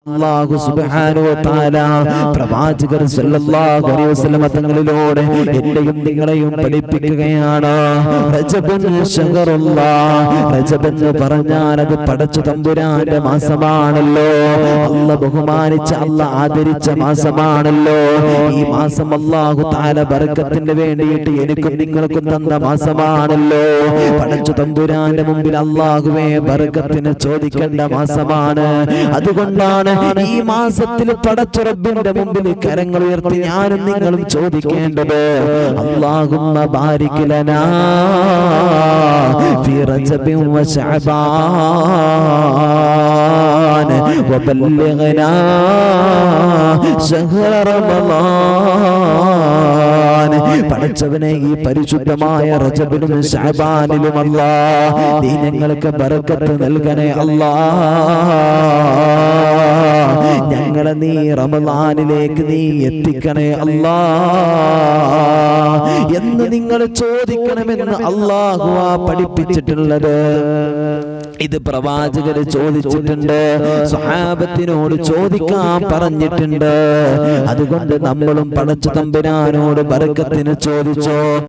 അല്ലാഹു സുബ്ഹാനഹു വ തആല പ്രവാചകർ സല്ലല്ലാഹു അലൈഹി വസല്ലം തങ്ങളിലൂടെ എന്നെയും നിങ്ങളെയും പഠിപ്പിക്കുകയാണ്. റജബൻ ശഹറുല്ലാഹ്, റജബ് എന്ന് പറഞ്ഞാൽ അത് പടച്ച തമ്പുരാന്റെ മാസമാണല്ലോ. അല്ലാഹ് ബഹുമാനിച്ച, അല്ലാഹ് ആദരിച്ച മാസമാണല്ലോ. ഈ മാസം അല്ലാഹു തആല ബർക്കത്തിന് വേണ്ടിയിട്ട് എനിക്കും നിങ്ങൾക്കും തന്ന മാസമാണല്ലോ. പടച്ച തമ്പുരാന്റെ മുമ്പിൽ അല്ലാഹുവേ ബർക്കത്തിന് ചോദിക്കേണ്ട മാസമാണ്. അതുകൊണ്ടാണ് ഈ മാസത്തിൽ പടച്ച റബ്ബിന്റെ മുമ്പിൽ കരങ്ങൾ ഉയർത്തി ഞാനും നിങ്ങളും ചോദിക്കേണ്ടത്, അല്ലാഹുമ്മ ബാരിക് ലനാ ഫീ റജബിൻ വ ശഅബാൻ വബല്ലിഗ്നാ ശഹ്റ റമളാൻ. പടച്ചവനെ, ഈ പരിശുദ്ധമായ റജബിലും ശഅബാനിലും അല്ലാഹ് നീ ഞങ്ങൾക്ക് ബർക്കത്ത് നൽകണേ അല്ലാഹ്. ഞങ്ങളെ നീ റമളാനിലേക്ക് നീ എത്തിക്കണേ അല്ലാഹ് എന്ന് നിങ്ങൾ ചോദിക്കണമെന്ന് അല്ലാഹു പഠിപ്പിച്ചിട്ടുള്ളത്. ഇത് പ്രവാചകര് ചോദിച്ചിട്ടുണ്ട്, സ്വഹാബത്തിനോട് ചോദിക്കാൻ പറഞ്ഞിട്ടുണ്ട്. അതുകൊണ്ട് നമ്മളും പടച്ച തമ്പുരാനോട് ബർക്കത്തിന് ചോദിച്ചോ.